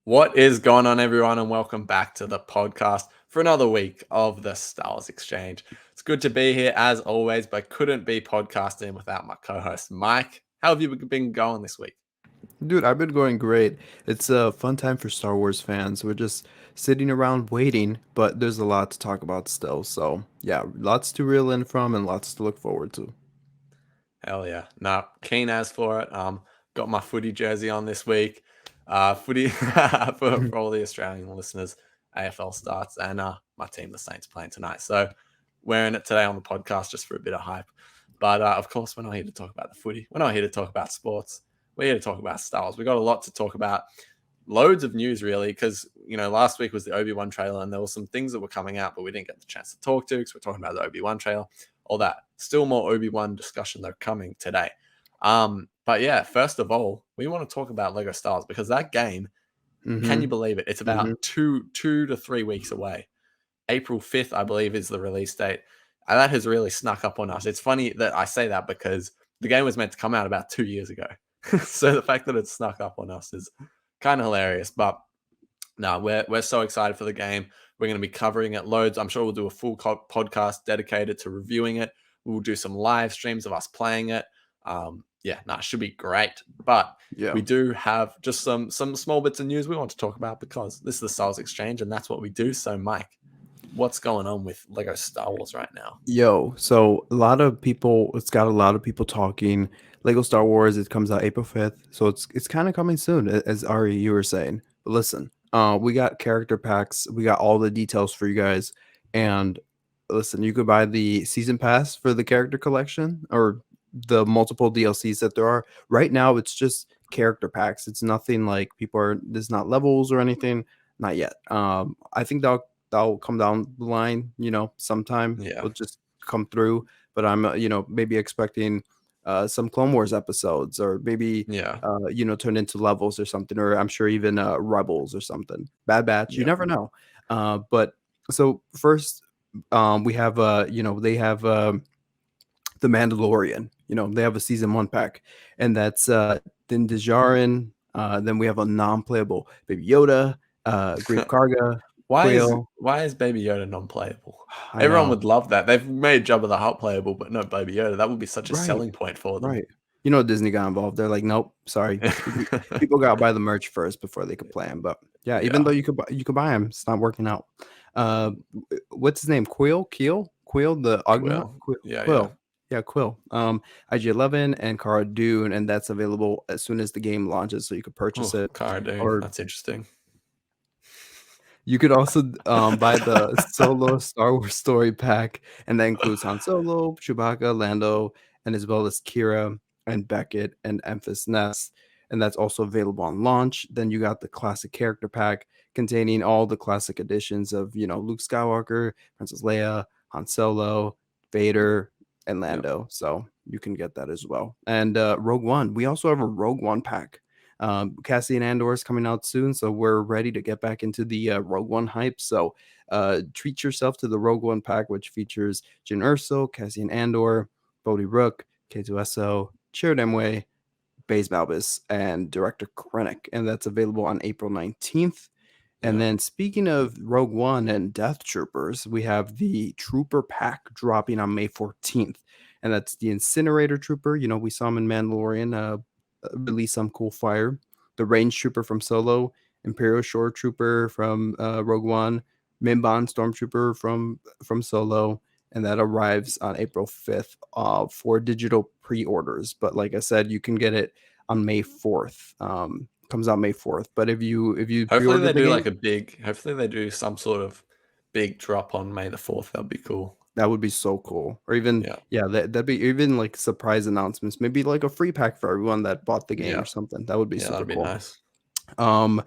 What is going on, everyone, and welcome back to the podcast for another week of the Star Wars Exchange. It's good to be here as always, but couldn't be podcasting without my co-host Mike. How have you been going this week? Dude, I've been going great. It's a fun time for Star Wars fans. We're just sitting around waiting, but there's a lot to talk about still. So, yeah, lots to reel in from and lots to look forward to. Hell yeah! No, keen as for it. Got my footy jersey on this week. Footy for all the Australian listeners. AFL starts, and my team, the Saints, playing tonight. So wearing it today on the podcast just for a bit of hype. But of course, we're not here to talk about the footy. We're not here to talk about sports. We're here to talk about Star Wars. We got a lot to talk about. Loads of news, really, because last week was the Obi-Wan trailer, and there were some things that were coming out, but we didn't get the chance to talk to because we're talking about the Obi-Wan trailer. All that. Still more Obi-Wan discussion though coming today. But yeah, first of all, we want to talk about Lego Star Wars because that game, can you Mm-hmm. believe it? It's about Mm-hmm. 2 to 3 weeks away. April 5th, I believe, is the release date. And that has really snuck up on us. It's funny that I say that because the game was meant to come out about 2 years ago. So the fact that it snuck up on us is kind of hilarious. But no, we're so excited for the game. We're going to be covering it loads. I'm sure we'll do a full podcast dedicated to reviewing it. We'll do some live streams of us playing it. It should be great. But Yeah. we do have just some small bits of news we want to talk about because this is the Star Wars Exchange and that's what we do. So, Mike, what's going on with Lego Star Wars right now? Yo, so a lot of people, it's got a lot of people talking. Lego Star Wars, it comes out April 5th. So it's kind of coming soon, as Ari, you were saying. But listen, we got character packs, we got all the details for you guys. And listen, you could buy the season pass for the character collection or the multiple DLCs that there are. Right now, it's just character packs. It's nothing like there's not levels or anything. Not yet. I think that'll come down the line, sometime. Yeah. It'll just come through. But I'm, maybe expecting some Clone Wars episodes or maybe, Yeah. turn into levels or something, or I'm sure even Rebels or something. Bad Batch, you Yeah. never know. But so first, we have, they have The Mandalorian. They have a season 1 pack, and that's Din Djarin. Then we have a non-playable Baby Yoda, Grief Karga, Why is Quail. why is Baby Yoda non-playable? I Everyone know. would love that. They've made Jabba the Hutt playable, but no Baby Yoda. That would be such a Right, selling point for them. right. Disney got involved. They're like, nope, sorry. People got to buy the merch first before they could play him. But yeah, even Yeah, though you could buy him, it's not working out. Uh, what's his name? Quill, the Ugnaught, Quill. Quill, Yeah, yeah. Quill. Yeah, Quill. IG-11 and Cara Dune, and that's available as soon as the game launches, so you could purchase Oh, it. Cara Dune. Or That's interesting. you could also buy the Solo Star Wars Story Pack, and that includes Han Solo, Chewbacca, Lando, and as well as Kira and Beckett and Emphas Nest. And that's also available on launch. Then you got the Classic Character Pack containing all the classic editions of, Luke Skywalker, Princess Leia, Han Solo, Vader, and Yep. Lando. So you can get that as well. And Rogue One. We also have a Rogue One pack. Cassian Andor is coming out soon, so we're ready to get back into the Rogue One hype. So treat yourself to the Rogue One pack, which features Jyn Erso, Cassian Andor, Bodhi Rook, K2SO, Chirrut Îmwe, Baze Malbus, and Director Krennic, and that's available on April 19th. And Yeah. then speaking of Rogue One and Death Troopers, we have the Trooper Pack dropping on May 14th. And that's the Incinerator Trooper. We saw him in Mandalorian release some cool fire. The Range Trooper from Solo, Imperial Shore Trooper from Rogue One, Mimban Stormtrooper from Solo, and that arrives on April 5th for digital pre-orders. But like I said, you can get it on May 4th. Comes out May 4th. But if you Hopefully pre-order they the do game, like a big. Hopefully they do some sort of big drop on May the 4th. That'd be cool. that would be so cool. Or even, Yeah. yeah, that'd be even like surprise announcements. Maybe like a free pack for everyone that bought the game Yeah. or something. That would be Yeah. super That'd be cool. nice. Um,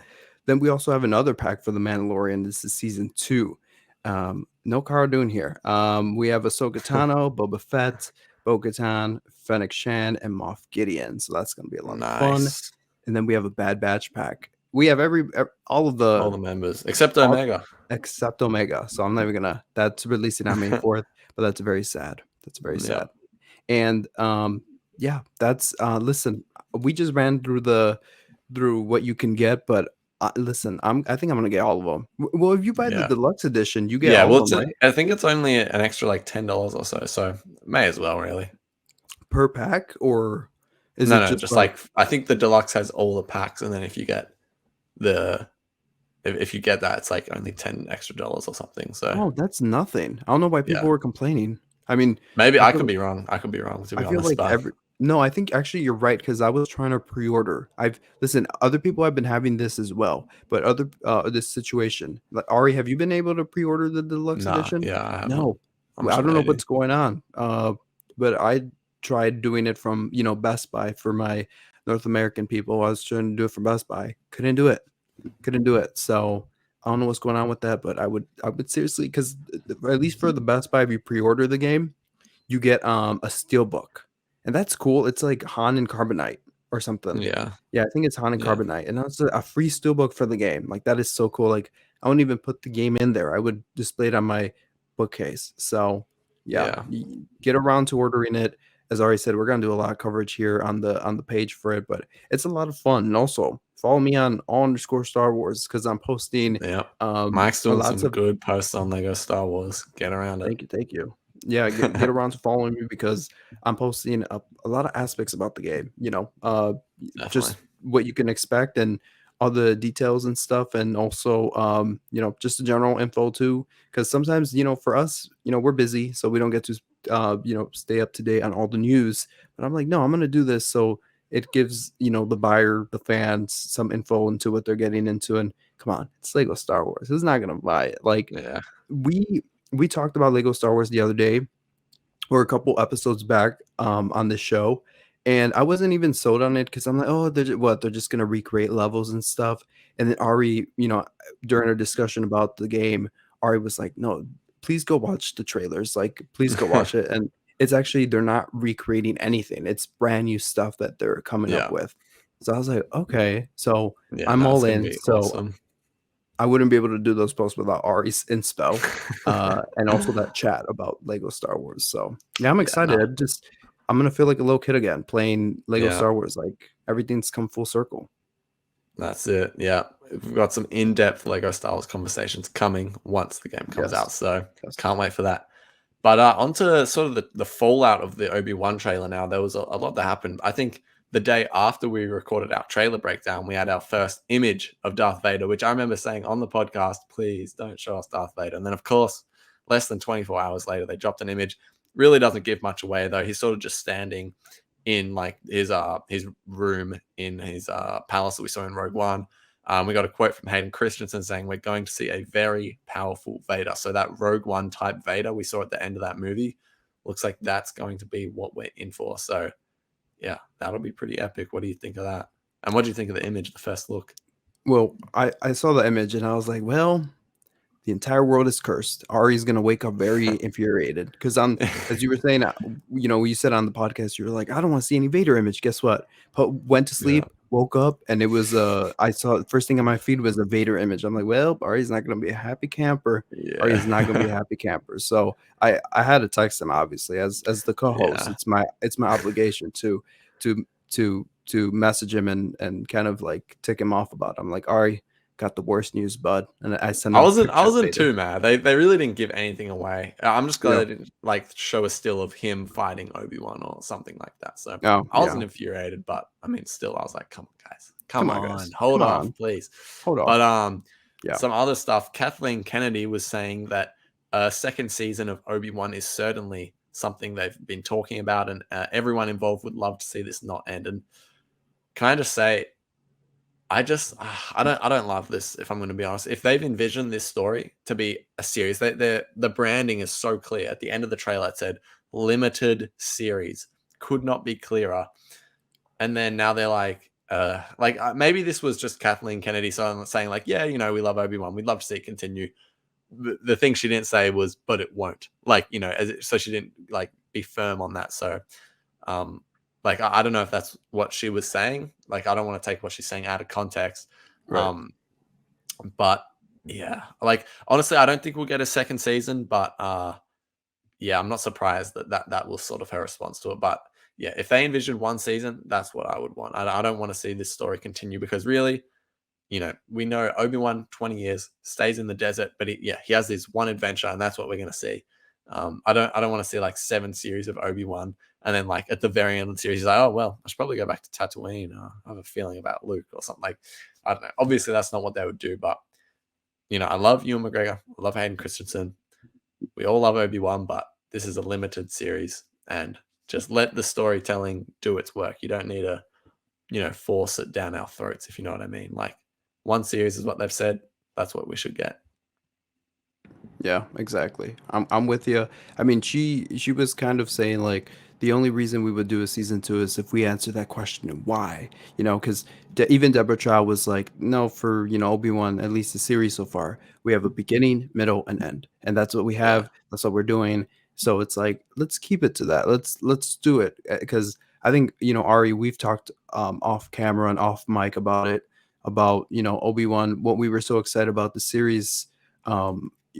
then we also have another pack for The Mandalorian. This is season 2. No Cara Dune here. We have Ahsoka Tano, Boba Fett, Bo-Katan, Fennec Shan, and Moff Gideon. So that's going to be a lot of fun. Nice. And then we have a Bad Batch pack. We have all of All the the members except all Omega. except Omega. So I'm not even gonna. That's releasing on May 4th, but that's very sad. That's very Yeah. sad. And yeah, that's listen. We just ran through what you can get, but Listen, I think I'm gonna get all of them. Well, if you buy the Yeah. deluxe edition, you get Yeah, all well, of them, right? I think it's only an extra like $10 or so, so may as well, really. Per pack, or is No, it no, just just like, like I think the deluxe has all the packs, and then if you get the if you get that, it's like only $10 extra or something. So oh, that's nothing. I don't know why yeah, people were complaining. I mean, maybe I I could feel be wrong. I could be wrong to I be feel honest, like but every no, I think actually you're right because I was trying to pre-order. I've listen, other people have been having this as well, but other this situation. Like Ari, have you been able to pre-order the deluxe nah, edition? yeah, I haven't. No, I'm I sure don't know maybe. what's going on. But I tried doing it from Best Buy for my North American people. I was trying to do it from Best Buy, couldn't do it, couldn't do it. So I don't know what's going on with that, but I would seriously because at least for the Best Buy, if you pre-order the game you get a steel book, and that's cool. It's like Han and Carbonite or something. Yeah, Yeah, I think it's Han and yeah, Carbonite, and that's a free steel book for the game. Like that is so cool. Like I wouldn't even put the game in there. I would display it on my bookcase. So yeah, yeah, get around to ordering it. As I already said, we're gonna do a lot of coverage here on the page for it, but it's a lot of fun. And also follow me on all_Star Wars because I'm posting yeah. Mike's doing lots some of good posts on Lego Star Wars. Get around it. thank you, thank you. Yeah, get around to following me because I'm posting a lot of aspects about the game. Definitely. Just what you can expect and all the details and stuff, and also just the general info too. Because sometimes for us, we're busy, so we don't get to stay up to date on all the news. But I'm like, no, I'm gonna do this so it gives the buyer, the fans, some info into what they're getting into. And come on, it's Lego Star Wars. Who's not gonna buy it? Like Yeah, we talked about Lego Star Wars the other day or a couple episodes back on this show, and I wasn't even sold on it because I'm like, oh, they're just gonna recreate levels and stuff. And then Ari, during our discussion about the game, Ari was like, no, please go watch the trailers. Like, please go watch it. And it's actually they're not recreating anything. It's brand new stuff that they're coming up yeah, with. So I was like, okay, so yeah. I'm No, it's all gonna in. be So awesome. I wouldn't be able to do those posts without Ari's inspo, and also that chat about Lego Star Wars. So yeah, I'm Yeah, excited. no, I'm gonna feel like a little kid again playing Lego yeah. Star Wars. Like everything's come full circle. That's it. Yeah. We've got some in-depth Lego Star Wars conversations coming once the game comes Yes, out. So yes. can't wait for that. But onto sort of the fallout of the Obi-Wan trailer now. There was a lot that happened. I think the day after we recorded our trailer breakdown, we had our first image of Darth Vader, which I remember saying on the podcast, please don't show us Darth Vader. And then, of course, less than 24 hours later, they dropped an image. Really doesn't give much away, though. He's sort of just standing in like his room in his palace that we saw in Rogue One. We got a quote from Hayden Christensen saying we're going to see a very powerful Vader. So that Rogue One type Vader we saw at the end of that movie looks like that's going to be what we're in for. So yeah, that'll be pretty epic. What do you think of that? And what do you think of the image, the first look? Well, I saw the image and I was like, well, the entire world is cursed. Ari's gonna wake up very infuriated because as you were saying, you said on the podcast, you were like, I don't want to see any Vader image. Guess what? Went to Yeah, sleep, woke up, and it was I saw the first thing on my feed was a Vader image. I'm like, well, Ari's not gonna be a happy camper. Ari is not gonna be a yeah, happy camper. So I had to text him obviously as the co-host. yeah. It's my obligation to to message him and kind of like tick him off about it. I'm like, Ari got the worst news, bud. And I sent I him a wasn't I picture of wasn't Vader. too mad. They really didn't give anything away. I'm just glad Yeah. they didn't like show a still of him fighting Obi-Wan or something like that. So Oh, I yeah. wasn't infuriated, but I mean still I was like, come on guys. Come Come on, on, guys. hold Come off, on. please. Hold But off. Yeah. some other stuff. Kathleen Kennedy was saying that a second season of Obi-Wan is certainly something they've been talking about, and everyone involved would love to see this not end. And can I just say I don't love this if I'm going to be honest. If they've envisioned this story to be a series, the branding is so clear. At the end of the trailer, it said limited series. Could not be clearer. And then now they're like maybe this was just Kathleen Kennedy saying like, yeah, we love Obi-Wan. We'd love to see it continue. The thing she didn't say was, but it won't. Like, so she didn't like be firm on that. So um, like I don't know if that's what she was saying. Like I don't want to take what she's saying out of context. Right. But yeah, like honestly, I don't think we'll get a second season. But yeah, I'm not surprised that was sort of her response to it. But yeah, if they envisioned one season, that's what I would want. I don't want to see this story continue because really, we know Obi-Wan 20 years stays in the desert, but he has this one adventure, and that's what we're gonna see. I don't want to see like 7 series of Obi-Wan, and then like at the very end of the series, he's like, oh well, I should probably go back to Tatooine. I have a feeling about Luke or something. Like, I don't know. Obviously, that's not what they would do, but I love Ewan McGregor, I love Hayden Christensen. We all love Obi-Wan, but this is a limited series, and just let the storytelling do its work. You don't need to, force it down our throats, if you know what I mean. Like, one series is what they've said. That's what we should get. Yeah, exactly. I'm with you. I mean, she was kind of saying like the only reason we would do a season 2 is if we answer that question and why, because even Deborah Chow was like, no, for Obi-Wan, at least the series so far, we have a beginning, middle, and end, and that's what we Yeah. have. That's what we're doing. So it's like let's keep it to that. Let's do it because I think Ari, we've talked off camera and off mic about it about Obi-Wan, what we were so excited about the series.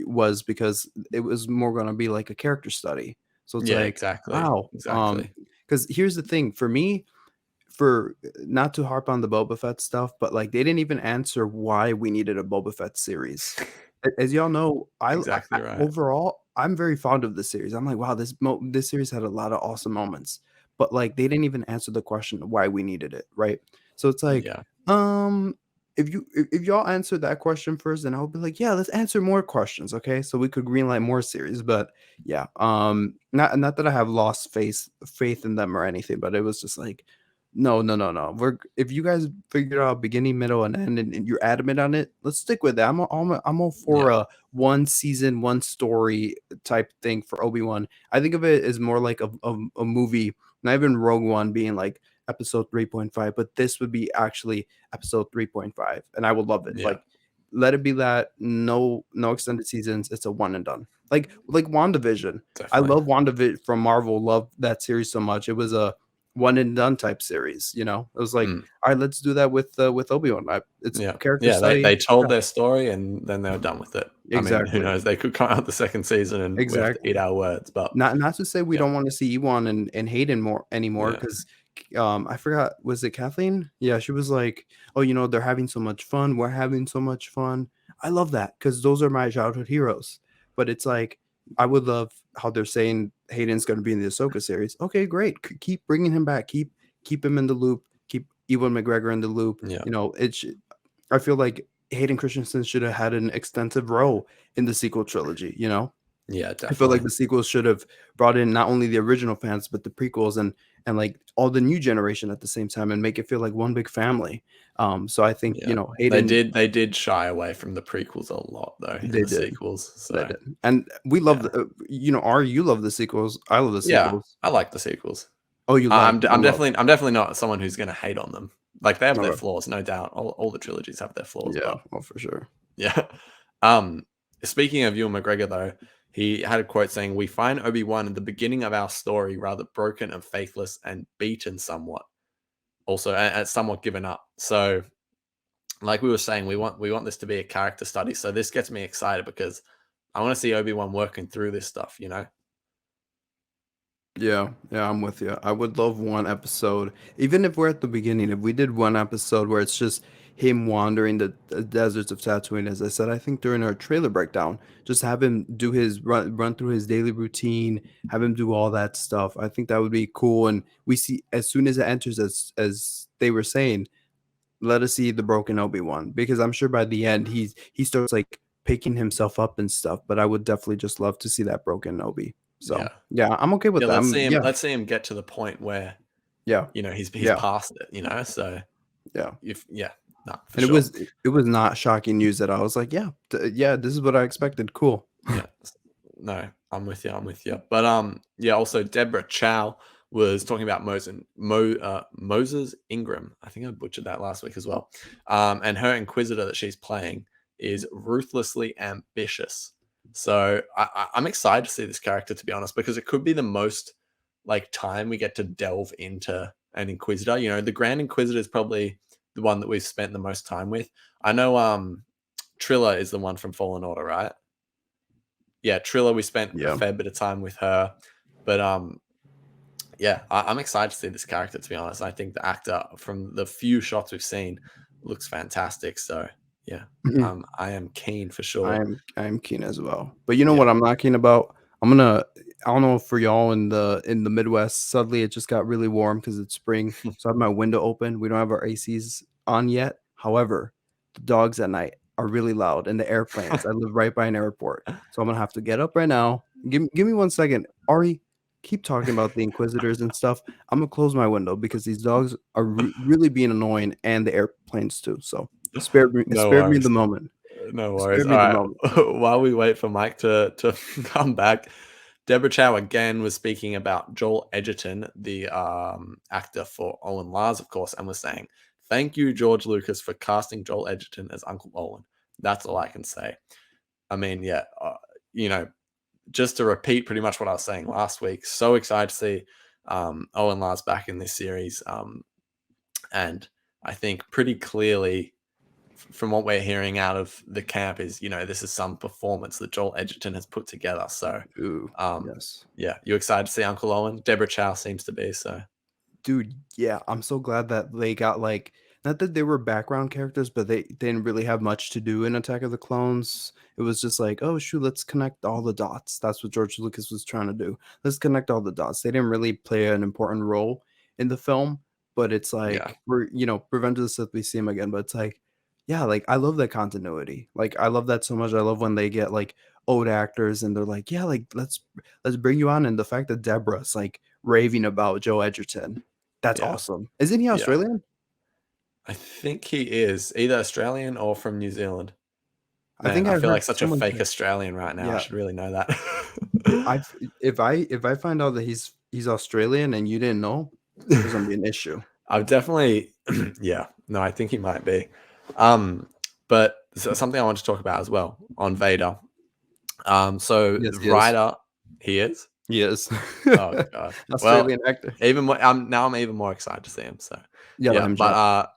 Was because it was more going to be like a character study. So it's Yeah, like, exactly. wow. Exactly. Because here's the thing for me, for not to harp on the Boba Fett stuff, but like they didn't even answer why we needed a Boba Fett series. As y'all know, Exactly right. overall I'm very fond of the series. I'm like, wow, this series had a lot of awesome moments, but like they didn't even answer the question why we needed it, right? So it's like, Yeah. um, if y'all answer that question first, then I'll be like, yeah, let's answer more questions, okay? So we could greenlight more series, but yeah, not that I have lost faith in them or anything, but it was just like no, no, no, no. If you guys figured out beginning, middle, and end, and you're adamant on it, let's stick with that. I'm all for Yeah. a one season, one story type thing for Obi-Wan. I think of it as more like a movie, not even Rogue One being like episode 3.5, but this would be actually episode 3.5, and I would love it. Yeah. Like, let it be that no extended seasons. It's a one and done. Like WandaVision. I Definitely. love WandaVision from Marvel. Love that series so much. It was a one and done type series. It was like, Mm. all right, let's do that with Obi-Wan. It's Yeah. character Yeah. They study. they told Yeah, their story, and then they were done with it. I mean, who exactly, knows? They could come out the second season and we have to eat exactly. our words. But Not to say we yeah. don't want to see Ewan and Hayden more anymore, Yeah. because I forgot, was it Kathleen? Yeah, she was like, oh, they're having so much fun. We're having so much fun. I love that because those are my childhood heroes. But it's like I would love how they're saying Hayden's going to be in the Ahsoka series. Okay, great. Keep bringing him back. Keep him in the loop. Keep Ewan McGregor in the loop. Yeah. I feel like Hayden Christensen should have had an extensive role in the sequel trilogy. Yeah. I feel like Definitely. the sequels should have brought in not only the original fans but the prequels and like all the new generation at the same time and make it feel like one big family. So I think Yeah. They Hayden, did. They did shy away from the prequels a lot, though, in they the did, sequels. they So did, and we love yeah. the Ari, you love the sequels. I love the Yeah. sequels. I like the sequels. Oh, you like, I'm you don't love. I'm definitely not someone who's going to hate on them. Like, they have their Okay. flaws, no doubt. All the trilogies have their flaws, Yeah, but well, for sure. yeah. Um, Speaking of Ewan McGregor, though, he had a quote saying, "We find Obi-Wan at the beginning of our story rather broken and faithless and beaten somewhat. Also, and somewhat given up." So, like we were saying, we want this to be a character study. So this gets me excited because I want to see Obi-Wan working through this stuff. Yeah, yeah, I'm with you. I would love one episode, even if we're at the beginning, if we did one episode where it's just him wandering the deserts of Tatooine, as I said, I think during our trailer breakdown, just have him do his run through his daily routine, have him do all that stuff. I think that would be cool. And we see as soon as it enters, as they were saying, let us see the broken Obi-Wan, because I'm sure by the end he starts like picking himself up and stuff. But I would definitely just love to see that broken Obi. So Yeah. yeah, I'm okay with Yeah, that. let's see him Yeah, let's see him get to the point where, yeah, he's yeah, past it. So yeah. if yeah, no, for And it sure. was it was not shocking news that I was like, yeah, yeah, this is what I expected. Cool. Yeah. No, I'm with you. I'm with you. But yeah. Also, Deborah Chow was talking about Moses Ingram. I think I butchered that last week as well. And her Inquisitor that she's playing is ruthlessly ambitious. So I'm excited to see this character, to be honest, because it could be the most like time we get to delve into an Inquisitor. The Grand Inquisitor is probably the one that we've spent the most time with. I know Trilla is the one from Fallen Order, right? Yeah, Trilla, we spent a Yeah. fair bit of time with her, but yeah, I'm excited to see this character. To be honest, I think the actor, from the few shots we've seen, looks fantastic. So yeah, I am keen for sure. I'm keen as well. But you know Yeah. what I'm not keen about? I don't know for y'all in the Midwest, suddenly it just got really warm because it's spring. So I have my window open. We don't have our ACs on yet. However, the dogs at night are really loud and the airplanes. I live right by an airport. So I'm gonna have to get up right now. Give me 1 second. Ari, keep talking about the Inquisitors and stuff. I'm gonna close my window because these dogs are really being annoying and the airplanes too. So No spare me worries. the moment. No Spare worries. All me the right. moment. While we wait for Mike to come back, Deborah Chow again was speaking about Joel Edgerton, the actor for Owen Lars, of course, and was saying, "Thank you, George Lucas, for casting Joel Edgerton as Uncle Owen." That's all I can say. I mean, yeah, you know, just to repeat pretty much what I was saying last week. So excited to see Owen Lars back in this series, and I think pretty clearly from what we're hearing out of the camp is, this is some performance that Joel Edgerton has put together. So, Ooh, um, yes. yeah, you excited to see Uncle Owen? Deborah Chow seems to be. So, Dude, yeah, I'm so glad that they got like not that they were background characters, but they didn't really have much to do in Attack of the Clones. It was just like, oh shoot, let's connect all the dots. That's what George Lucas was trying to do. Let's connect all the dots. They didn't really play an important role in the film, but it's yeah, like Revenge of the Sith, we see him again, but it's like, yeah, like I love that continuity. Like I love that so much. I love when they get like old actors and they're like, yeah, like let's bring you on. And the fact that Deborah's like raving about Joe Edgerton, that's yeah, awesome. Isn't he yeah. Australian? I think he is either Australian or from New Zealand. I Man, think I I feel heard like such a someone fake say, Australian right now. I yeah. should really know that. I if I find out that he's Australian and you didn't know, there's gonna be an issue. I've definitely, yeah, no, I think he might be. But something I want to talk about as well on Vader. So Yes, the he is. writer, he is. He is. Oh god. Well, Australian actor. even more. I'm even more excited to see him. So Yeah, let yeah, him but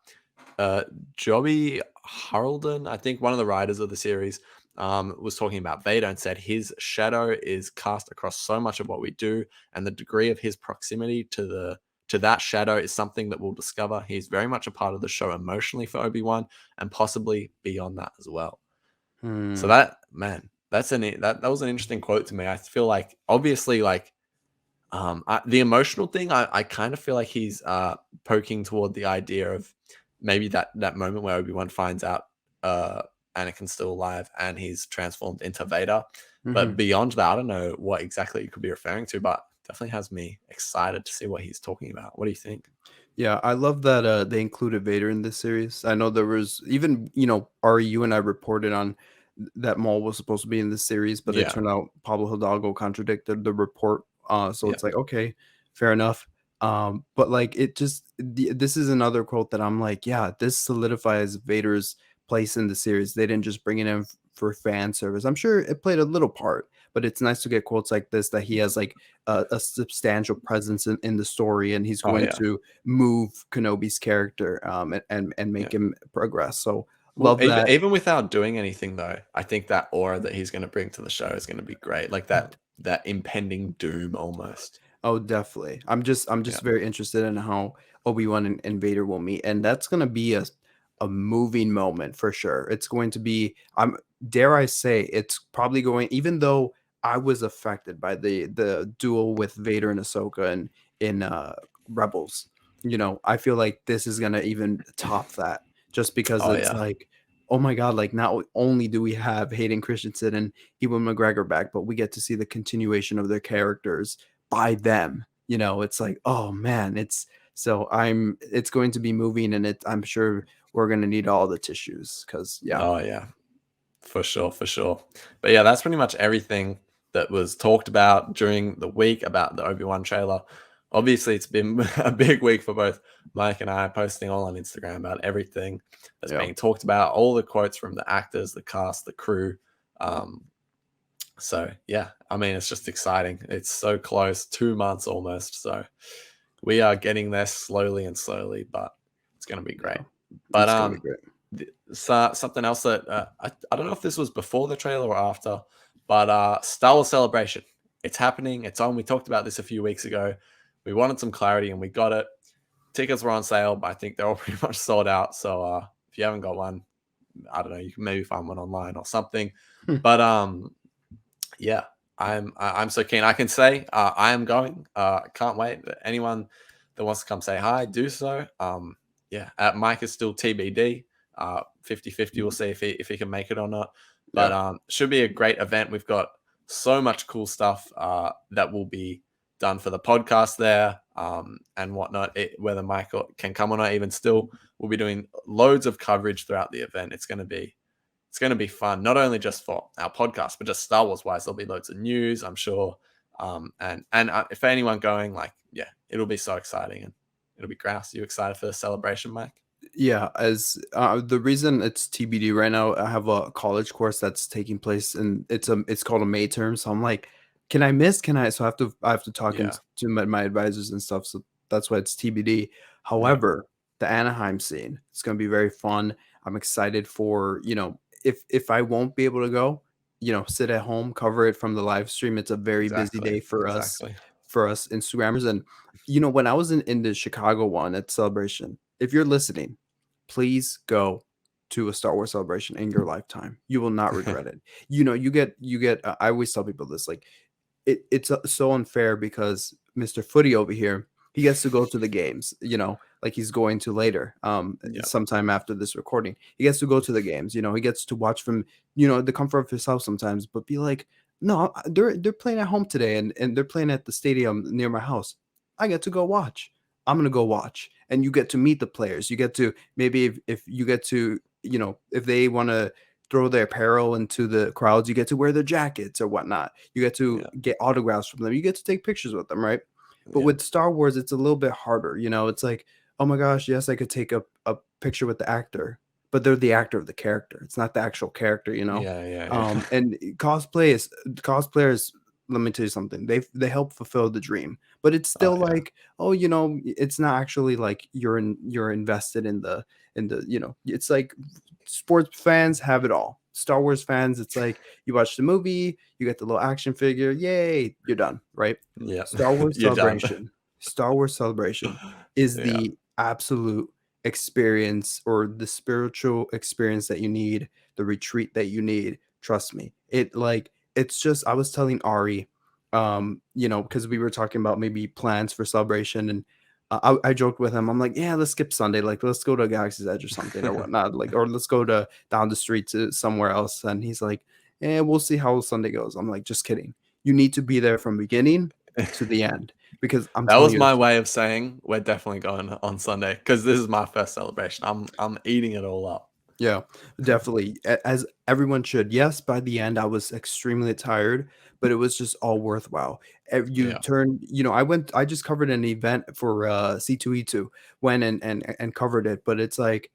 chat. Joey Harlden, I think one of the writers of the series, was talking about Vader and said his shadow is cast across so much of what we do, and the degree of his proximity to that shadow is something that we'll discover. He's very much a part of the show emotionally for Obi-Wan and possibly beyond that as well. So Hmm. that man, that was an interesting quote to me. I feel like obviously like the emotional thing, I kind of feel like he's poking toward the idea of maybe that moment where Obi-Wan finds out Anakin's still alive and he's transformed into Vader. But Mhm. beyond that, I don't know what exactly you could be referring to, but definitely has me excited to see what he's talking about. What do you think? Yeah, I love that they included Vader in this series. I know there was even, Ari, you and I reported on that Maul was supposed to be in this series, but it Yeah, turned out Pablo Hidalgo contradicted the report. So yeah, it's like, okay, fair enough. But like this is another quote that I'm like, yeah, this solidifies Vader's place in the series. They didn't just bring it in for fan service. I'm sure it played a little part, but it's nice to get quotes like this that he has like a substantial presence in the story and he's oh going yeah, to move Kenobi's character and yeah. make him progress. So Well, love even that. even without doing anything though, I think that aura that he's going to bring to the show is going to be great. Like that impending doom almost. Oh, definitely. I'm just Yeah, very interested in how Obi-Wan and Vader will meet, and that's gonna be a moving moment for sure. It's going to be. I'm dare I say it's probably going. Even though I was affected by the duel with Vader and Ahsoka and in Rebels, I feel like this is gonna even top that, just because oh it's yeah, like, oh my god, like not only do we have Hayden Christensen and Ewan McGregor back, but we get to see the continuation of their characters by them. It's like, oh man, it's going to be moving and I'm sure we're going to need all the tissues cuz yeah. oh yeah. For sure, for sure. But yeah, that's pretty much everything that was talked about during the week about the Obi-Wan trailer. Obviously, it's been a big week for both Mike and I, posting all on Instagram about everything that's Yeah. being talked about, all the quotes from the actors, the cast, the crew. Um, so yeah, I mean, it's just exciting. It's so close, 2 months almost. So we are getting there slowly and slowly, but it's going to be great. Yeah. But It's going to be great. so something else that I don't know if this was before the trailer or after, but Star Wars Celebration. It's happening. It's on. We talked about this a few weeks ago. We wanted some clarity and we got it. Tickets were on sale, but I think they're all pretty much sold out. So If you haven't got one, I don't know, you can maybe find one online or something. Hmm. But yeah, I'm so keen. I can say I am going. Can't wait. Anyone that wants to come say hi, do so. Yeah, Mike is still TBD. 50-50. We'll see if he can make it or not. But Yeah. should be a great event. We've got so much cool stuff that will be done for the podcast there and whatnot. Whether Mike can come or not, even still, we'll be doing loads of coverage throughout the event. It's going to be fun, not only just for our podcast, but just Star Wars wise. There'll be loads of news, I'm sure. And if anyone going, like, yeah, it'll be so exciting and it'll be grouse. You excited for the celebration, Mike? Yeah, as the reason it's TBD right now, I have a college course that's taking place, and it's called a May term. So I'm like, can I miss? Can I? So I have to talk Yeah, to my advisors and stuff. So that's why it's TBD. yeah, However, the Anaheim scene, it's gonna be very fun. I'm excited for, if I won't be able to go, sit at home, cover it from the live stream. It's a very busy exactly, day exactly. for us Instagrammers. And when I was in the Chicago one at Celebration, if you're listening, please go to a Star Wars celebration in your lifetime. You will not regret it. You get. I always tell people this, like, it's so unfair because Mr. Footy over here, he gets to go to the games, like he's going to later, Yeah, sometime after this recording. He gets to go to the games, he gets to watch from, the comfort of his house sometimes, but be like, no, they're playing at home today, and they're playing at the stadium near my house. I get to go watch. I'm gonna go watch. And you get to meet the players. You get to, maybe if you get to, if they want to throw their apparel into the crowds, you get to wear their jackets or whatnot. You get to yeah, get autographs from them. You get to take pictures with them, right? But yeah, with Star Wars, it's a little bit harder. It's like, oh my gosh, yes, I could take a picture with the actor, but they're the actor of the character. It's not the actual character. yeah, yeah, yeah. And cosplayers, let me tell you something. They help fulfill the dream, but it's Oh still yeah, like, oh, it's not actually like you're invested in the. It's like sports fans have it all. Star Wars fans, it's like you watch the movie, you get the little action figure, yay, you're done, right? yeah. Star Wars You're done. Celebration. Star Wars Celebration is Yeah, the absolute experience, or the spiritual experience that you need, the retreat that you need. Trust me. It's just, I was telling Ari, because we were talking about maybe plans for celebration, and I joked with him. I'm like, yeah, let's skip Sunday. Like, let's go to Galaxy's Edge or something or whatnot. Like, or let's go to down the street to somewhere else. And he's like, we'll see how Sunday goes. I'm like, just kidding. You need to be there from beginning to the end, because I'm that telling was you, my way of saying we're definitely going on Sunday because this is my first celebration. I'm eating it all up. yeah, definitely. As everyone should. Yes, by the end, I was extremely tired, but it was just all worthwhile. You Yeah, turn, I just covered an event for C2E2, went and covered it, but it's like,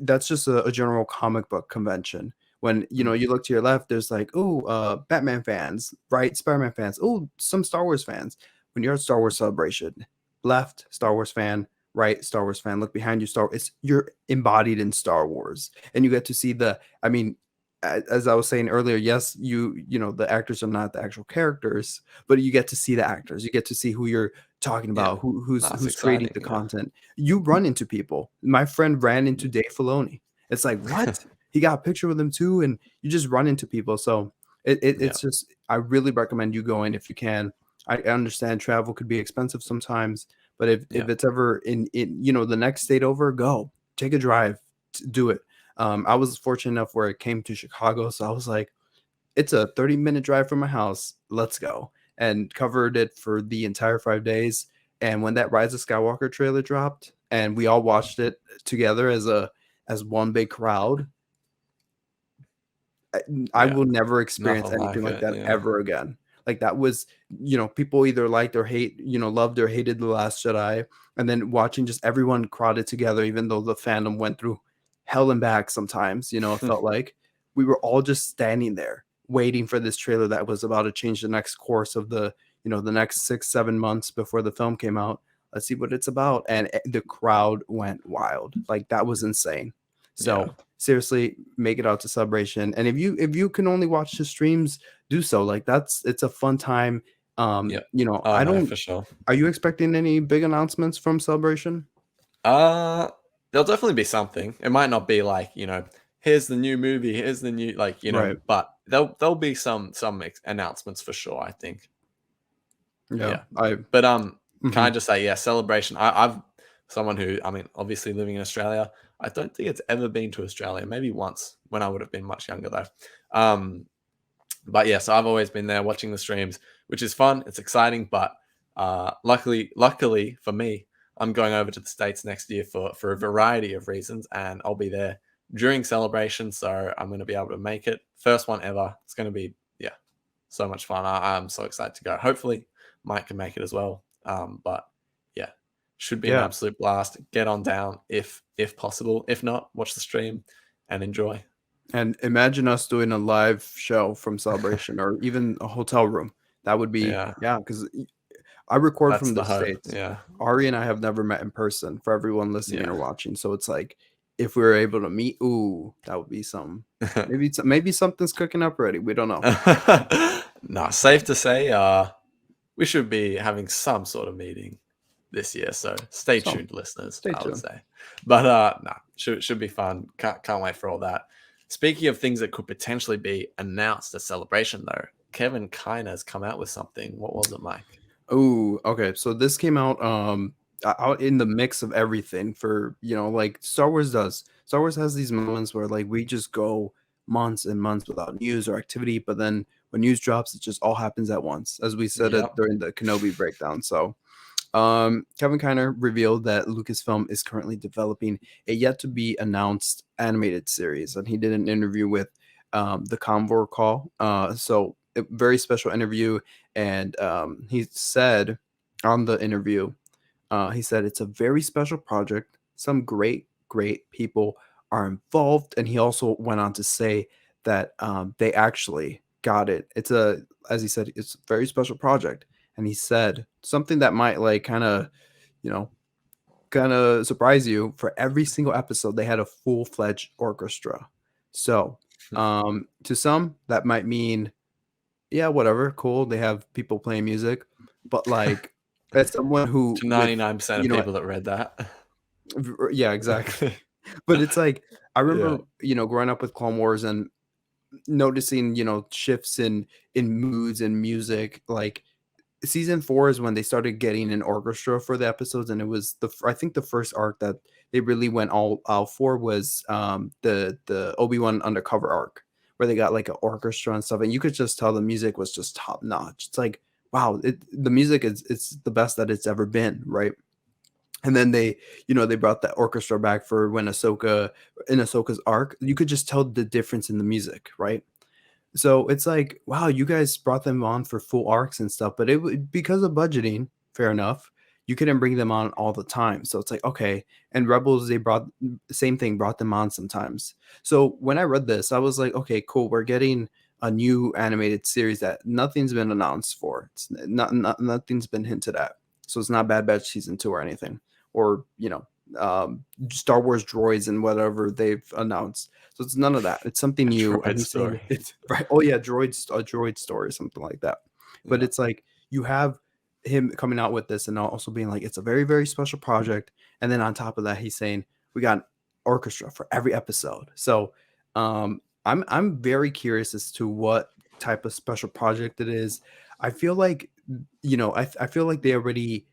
that's just a general comic book convention. When, mm, you look to your left, there's like, oh, Batman fans, right? Spider-Man fans, oh, some Star Wars fans. When you're at Star Wars Celebration, left, Star Wars fan, right, Star Wars fan, look behind you, you're embodied in Star Wars, and you get to see I mean, as I was saying earlier, yes, the actors are not the actual characters, but you get to see the actors. You get to see who you're talking yeah. about, who's That's creating exciting. the Yeah, content. You run into people. My friend ran into Dave Filoni. It's like, what? He got a picture with him too, and you just run into people. So yeah, it's just, I really recommend you going if you can. I understand travel could be expensive sometimes, but if yeah, it's ever in the next state over, go take a drive, do it. I was fortunate enough where it came to Chicago, so I was like, it's a 30-minute drive from my house. Let's go. And covered it for the entire 5 days. And when that Rise of Skywalker trailer dropped, and we all watched it together as one big crowd, I yeah. will never experience Nothing anything like like it. that Yeah, ever again. Like, that was, people either liked or loved or hated The Last Jedi. And then watching just everyone crowded together, even though the fandom went through hell and back sometimes, it felt like we were all just standing there waiting for this trailer that was about to change the next course of the next 6-7 months before the film came out. Let's see what it's about. And the crowd went wild. Like, that was insane. yeah, So seriously, make it out to Celebration. And if you can only watch the streams, do so. Like, it's a fun time. yeah. Oh I no, don't. for sure. Are you expecting any big announcements from Celebration? Uh there'll definitely be something. It might not be like, here's the new movie, here's the new, like, Right. but there'll be some announcements for sure, I think. Yeah. Yeah. But can I Mhm. just say, yeah, celebration. I've someone who, I mean, obviously living in Australia, I don't think it's ever been to Australia. Maybe once when I would have been much younger though. Um, but yeah, so I've always been there watching the streams, which is fun. It's exciting, but luckily for me, I'm going over to the States next year for a variety of reasons, and I'll be there during celebration. So I'm going to be able to make it. First one ever. It's going to be, yeah, so much fun. I'm so excited to go. Hopefully, Mike can make it as well. But yeah, should be an Yeah. absolute blast. Get on down if possible. If not, watch the stream and enjoy. And imagine us doing a live show from Celebration or even a hotel room. That would be, Yeah, yeah, because I record that's from the the hope. States. Yeah, Ari and I have never met in person for everyone listening yeah. or watching. So it's like if we were able to meet, ooh, that would be some maybe something's cooking up already. We don't know. No, safe to say, we should be having some sort of meeting this year. So stay So tuned, listeners. stay I would tuned. say, but no, should be fun. Can't wait for all that. Speaking of things that could potentially be announced at Celebration, though, Kevin Kiner has come out with something. What was it, Mike? Oh, okay. So this came out out in the mix of everything for, like Star Wars does. Star Wars has these moments where like we just go months and months without news or activity, but then when news drops, it just all happens at once, as we said it Yep. during the Kenobi breakdown. So Kevin Kiner revealed that Lucasfilm is currently developing a yet to be announced animated series, and he did an interview with the Convor Call. So a very special interview, and he said on the interview, he said it's a very special project. Some great people are involved, and he also went on to say that they actually got it. It's a, as he said, it's a very special project, and he said something that might like you know, kind of surprise you. For every single episode, they had a full-fledged orchestra. So, to some, that might mean, yeah, whatever, cool. They have people playing music, but like, as someone who To with 99% of you know, people that read that. yeah, exactly. But it's like I Yeah. remember, growing up with Clone Wars and noticing, shifts in moods and music. Like season 4 is when they started getting an orchestra for the episodes, and it was I think the first arc that they really went all out for was the Obi-Wan undercover arc, where they got like an orchestra and stuff, and you could just tell the music was just top notch. It's like, wow, the music is it's the best that it's ever been, right? And then they brought that orchestra back for when Ahsoka in Ahsoka's arc. You could just tell the difference in the music, right? So it's like, wow, you guys brought them on for full arcs and stuff, but because of budgeting, fair enough. You couldn't bring them on all the time. So it's like, okay. And Rebels, they brought same thing, brought them on sometimes. So when I read this, I was like, okay, cool. We're getting a new animated series that nothing's been announced for. It's nothing's been hinted at. So it's not Bad Batch season 2 or anything, or Star Wars droids and whatever they've announced. So it's none of that. It's something A new, and droid he's saying story. it's right. Oh yeah, a droid story, something like that. But Yeah. it's like you have him coming out with this, and also being like, it's a very very special project. And then on top of that, he's saying we got an orchestra for every episode. So I'm very curious as to what type of special project it is. I feel like I feel like they already,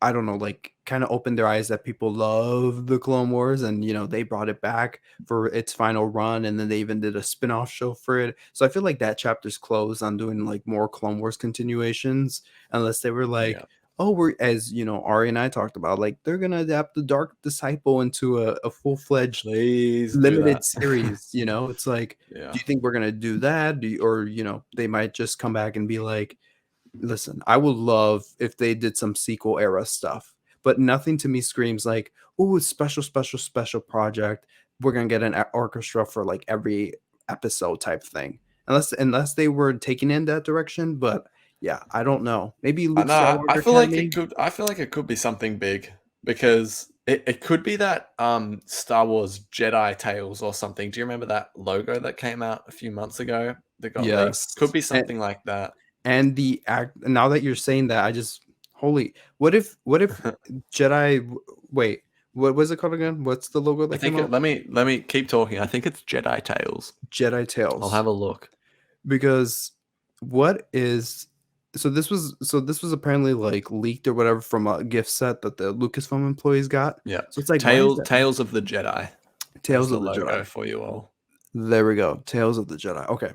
I don't know, like kind of opened their eyes that people love the Clone Wars, and they brought it back for its final run, and then they even did a spin-off show for it. So I feel like that chapter's closed on doing like more Clone Wars continuations, unless they were Yeah. like, oh, we're, as Ari and I talked about, like they're gonna adapt the Dark Disciple into a full-fledged Please do limited that. series. It's like, do Yeah. you think we're gonna do that? Or they might just come back and be like, listen, I would love if they did some sequel era stuff, but nothing to me screams like, oh, it's special project. We're gonna get an orchestra for like every episode type thing, unless they were taking in that direction. But yeah, I don't know. Maybe I Luke know. I Skywalker feel like it Academy. could. I feel like it could be something big because it could be that Star Wars Jedi Tales or something. Do you remember that logo that came out a few months ago that got leaked? Could Yes, be something like that. and the act. Now that you're saying that, I just, holy. What if Jedi? Wait. What was it called again? What's the logo I that came think out? let me keep talking. I think it's Jedi Tales. Jedi I'll Tales. have a look. Because what is so this was apparently like leaked or whatever from a gift set that the Lucasfilm employees got. Yeah. So it's like, why is that Tales of the Jedi. There's Tales the of the logo Jedi? for you all. There we go. Tales of the Jedi. Okay.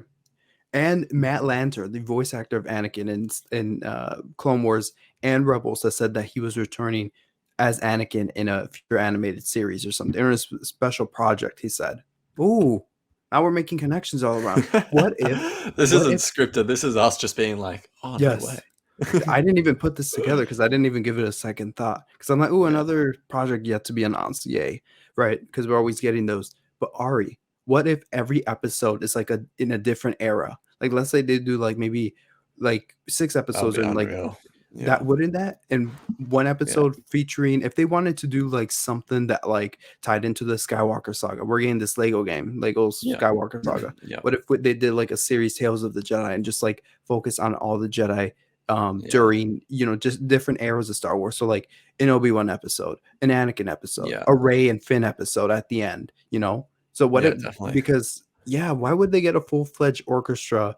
And Matt Lanter, the voice actor of Anakin in Clone Wars and Rebels, has said that he was returning as Anakin in a future animated series or something, or a special project. He said, "Ooh, now we're making connections all around. What if? This What isn't if? scripted. This is us just being like, oh no way. Yes, I didn't even put this together because I didn't even give it a second thought. Because I'm like, "Ooh, Yeah. another project yet to be announced. Yay!" Right? Because we're always getting those. But Ari, what if every episode is like in a different era? Like, let's say they do like maybe like 6 That'll episodes be and like unreal. that Yeah. wouldn't that and one Yeah. episode featuring if they wanted to do like something that like tied into the Skywalker saga. We're getting this Lego game, Lego Yeah. Skywalker saga. Yeah. What if they did like a series Tales of the Jedi and just like focus on all the Jedi Yeah. during, just different eras of Star Wars. So like an Obi-Wan episode, an Anakin episode, Yeah. a Rey and Finn episode at the end. So what Yeah, it definitely. because yeah, why would they get a full-fledged orchestra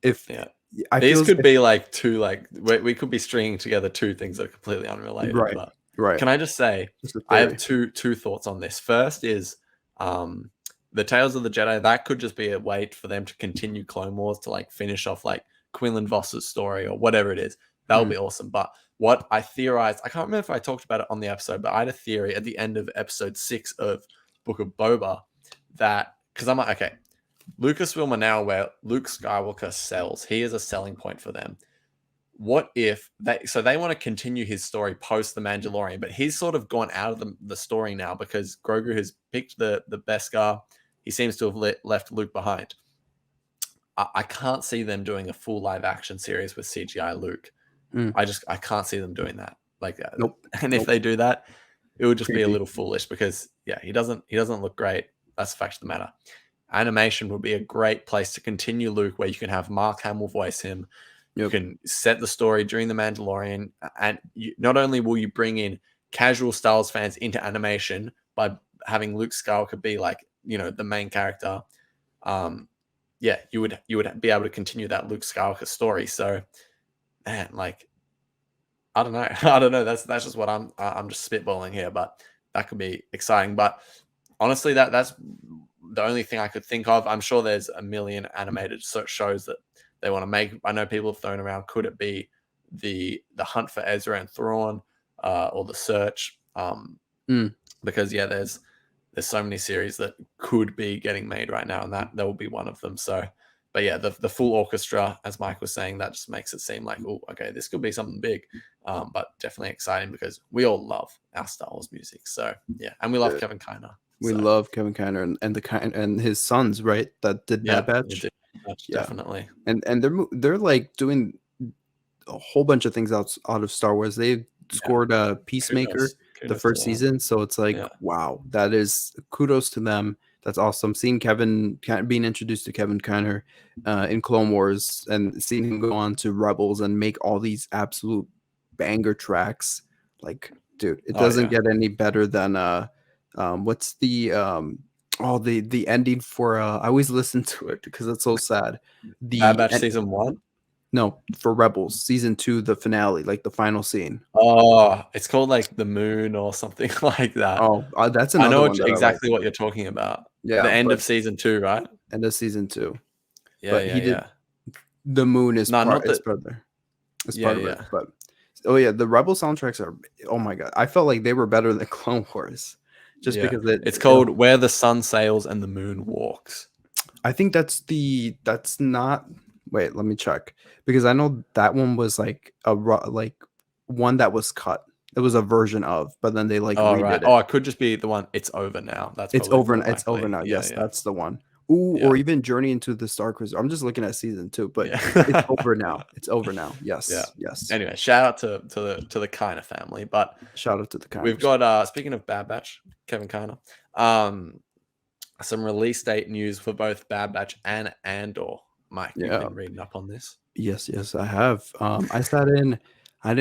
if Yeah. I These feel could if be like two, like we could be stringing together two things that are completely unrelated. right, But right. can I just say, Just a I have theory. two thoughts on this. First is the Tales of the Jedi. That could just be a way for them to continue Clone Wars to like finish off like Quinlan Voss's story or whatever it is. That would Mm, be awesome. But what I theorized, I can't remember if I talked about it on the episode, but I had a theory at the end of episode 6 of Book of Boba that because I'm like, okay, Lucasfilm are now where Luke Skywalker sells. He is a selling point for them. What if they want to continue his story post the Mandalorian, but he's sort of gone out of the story now because Grogu has picked the Beskar. He seems to have left Luke behind. I can't see them doing a full live action series with CGI Luke. mm. I can't see them doing that. Like, Nope. and if Nope. they do that, it would just be a Creepy. little foolish because yeah, he doesn't look great. That's the fact of the matter. Animation would be a great place to continue Luke, where you can have Mark Hamill voice him. You Yep. can set the story during the Mandalorian, and not only will you bring in casual Star Wars fans into animation by having Luke Skywalker be like the main character. Yeah, you would be able to continue that Luke Skywalker story. So, man, like I don't know, I don't know. That's just what I'm just spitballing here, but that could be exciting. But honestly, that's the only thing I could think of. I'm sure there's a million animated shows that they want to make. I know people have thrown around. Could it be the Hunt for Ezra and Thrawn, or the Search? Mm. Because yeah, there's so many series that could be getting made right now, and that will be one of them. So, but yeah, the full orchestra, as Mike was saying, that just makes it seem like, oh, okay, this could be something big, but definitely exciting because we all love our Star Wars music. So yeah, and we love Uh, Kevin Kiner. we So love Kevin Kiner and his sons, right? That did yeah, Bad it Batch. did Yeah, definitely. and they're like doing a whole bunch of things out of Star Wars. They Yeah, scored Peacemaker the kudos to first them. season, so it's like Yeah, wow, that is kudos to them. That's awesome. Seeing being introduced to Kevin Kiner in Clone Wars and seeing him go on to Rebels and make all these absolute banger tracks, like dude, it oh doesn't yeah, get any better than what's the ending for I always listen to it because it's so sad. Bad The Batch season 1. no, for Rebels season 2, the finale, like the final scene. Oh, it's called like the Moon or something like that. Oh, that's I another know one that I like. exactly what you're talking about. The Yeah, end but of season 2, right? end of season 2. Yeah, But yeah, he did yeah. the moon is No, not that. part Yeah, of it. yeah, But oh yeah, the Rebel soundtracks are oh my god. I felt like they were better than Clone Wars. Just yeah. because It's called Where the Sun Sails and the Moon Walks. I think that's not wait, let me check. Because I know that one was like like one that was cut. It was a version of, but then they like Oh, right. redid it. Oh, it could just be the one. It's over now. That's probably more It's over likely. now. Yeah, Yes, yeah, that's the one. Ooh, yeah, or even Journey into the Star Cruiser. I'm just looking at season 2, but it's yeah, over now. It's over now. yeah. Yes, yes. Anyway, shout out to the Kiner family. But Shout out to the we've Connors. got speaking of Bad Batch, Kevin Kiner. Some release date news for both Bad Batch and Andor. Mike, you've Yeah. been reading up on this. Yes, yes, I have. I sat in. I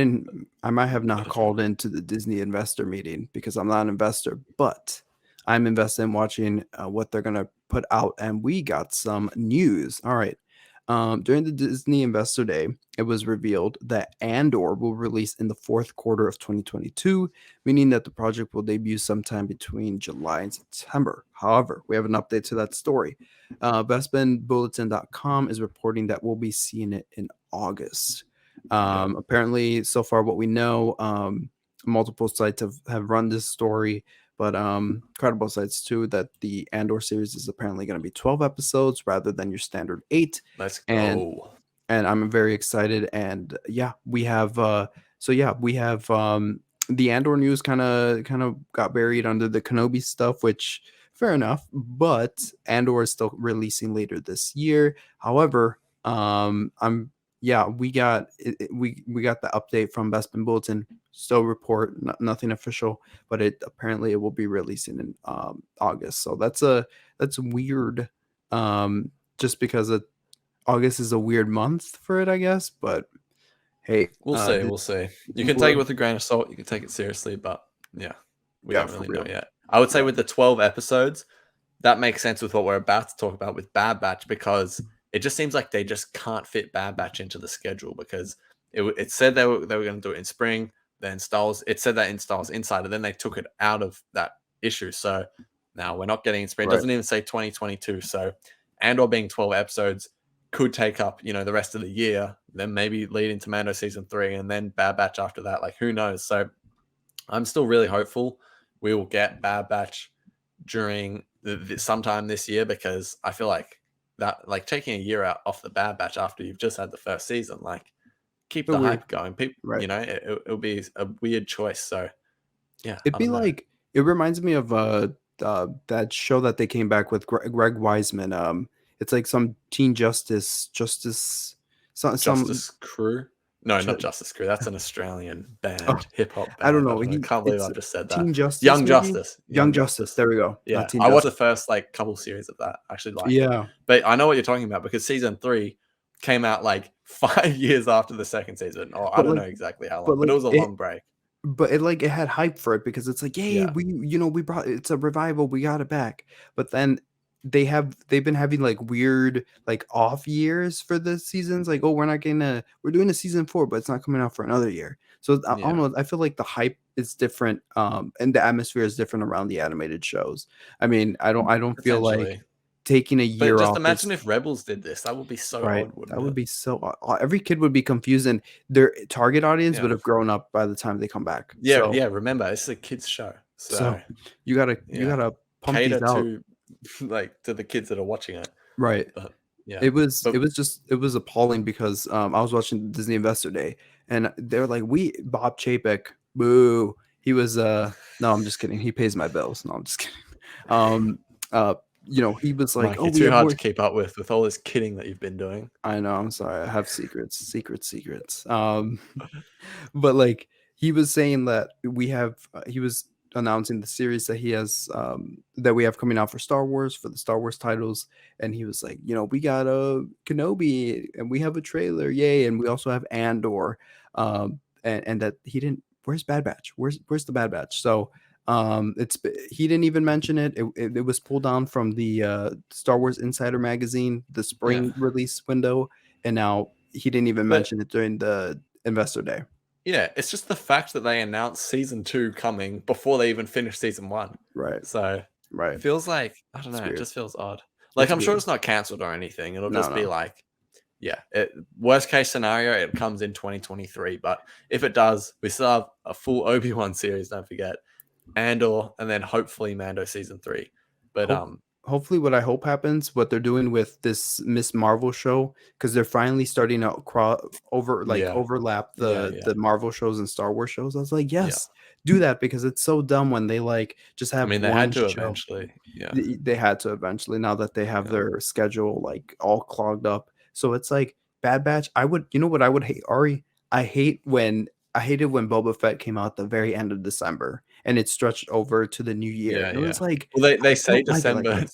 might have not Not a fan. called into the Disney investor meeting because I'm not an investor, but I'm invested in watching what they're gonna put out, and we got some news. All right. During the Disney Investor Day, it was revealed that Andor will release in the fourth quarter of 2022, meaning that the project will debut sometime between July and September. However, we have an update to that story. BestBenBulletin.com is reporting that we'll be seeing it in August. Yeah. Apparently, so far, what we know, multiple sites have run this story, but credible sites too, that the Andor series is apparently going to be 12 episodes rather than your standard 8. Let's And go. I'm very excited. And yeah, we have the Andor news kind of got buried under the Kenobi stuff, which fair enough, but Andor is still releasing later this year. However, I'm yeah, we got the update from Bespin Bulletin. Still report nothing official, but it apparently it will be releasing in August. So that's weird. Just because August is a weird month for it, I guess. But hey, We'll see. We'll see. You can take we're it with a grain of salt. You can take it seriously, but yeah, we yeah, don't for really know real. yet. I would say Yeah, with the 12 episodes, that makes sense with what we're about to talk about with Bad Batch because it just seems like they just can't fit Bad Batch into the schedule because it said they were going to do it in spring, then Styles, it said that in Styles Insider, then they took it out of that issue. So now we're not getting in spring. It right. doesn't even say 2022. So Andor being 12 episodes could take up, the rest of the year, then maybe lead into Mando season 3 and then Bad Batch after that. Like who knows? So I'm still really hopeful we will get Bad Batch during sometime this year because I feel like that, like taking a year out off the Bad Batch after you've just had the first season, like keep So the weird, hype going. People, right? it'll be a weird choice. So yeah, It'd I be don't know. like it reminds me of that show that they came back with Greg Wiseman. It's like some teen justice, some Justice Crew? No, not ju- Justice Crew. That's an Australian oh, band, hip hop I don't band. I know. don't know. Can't believe It's I've just said that. Teen Justice, Young maybe Justice. Young Young Justice. Justice. There we go. Not Yeah, Teen I watched the Justice. first like couple series of that. I actually liked it, Yeah, but I know what you're talking about because season 3 came out like 5 years after the second season, or I but don't know like, exactly how but long, but it like was a it long break. but it had hype for it because it's like, "Yay, Yeah, we brought it's a revival, we got it back." But then they've been having, like, weird, like, off years for the seasons, like, "Oh, we're doing a season 4, but it's not coming out for another year." So, I don't yeah, know, I feel like the hype is different, and the atmosphere is different around the animated shows. I mean, I don't feel like potentially. taking a But year just off imagine is if Rebels did this. That would be so right. odd, That wouldn't would it? be so every kid would be confused, and their target audience would Yeah, have grown up by the time they come back. yeah, yeah. Remember, it's a kids show, so So you yeah, gotta pump cater these out. to like to the kids that are watching it. Right. But yeah, It but was just it was appalling because I was watching Disney Investor Day and they were like, "We Bob Chapek, boo." He was no, I'm just kidding. He pays my bills. No, I'm just kidding. Um uh he was like, Mike, "Oh, you're we too have hard more." to keep up with all this kidding that you've been doing. I know, I'm sorry. I have secrets. But like he was saying that he was announcing the series that he has that we have coming out for Star Wars for the Star Wars titles, and he was like, we got a Kenobi and we have a trailer, yay, and we also have Andor, and that he didn't. Where's Bad Batch? Where's the Bad Batch? So he didn't even mention it. It was pulled down from the Star Wars Insider magazine, the Yeah, spring release window, and now he didn't even but mention it during the Investor Day. yeah, it's just the fact that they announced season 2 coming before they even finished season 1. Right, So right. feels like I don't It's know. It weird. just feels odd. Like It's I'm sure weird. it's not cancelled or anything. It'll No, just be no. like yeah, worst case scenario, it comes in 2023. But if it does, we still have a full Obi-Wan series, don't forget. Andor, and then hopefully Mando season 3. But Hope hopefully what I hope happens, what they're doing with this Miss Marvel show, because they're finally starting to yeah, overlap yeah, the yeah, Marvel shows and Star Wars shows. I was like, yeah. yes, do that because it's so dumb when they like just I have mean, they one had to show. eventually. Yeah, They had to eventually now that they have yeah. their schedule like all clogged up. So it's like Bad Batch. You know what I would hate, Ari? I hated when Boba Fett came out at the very end of December and it stretched over to the new year. Yeah, And it was yeah. like, Well, they I say don't like it like December this.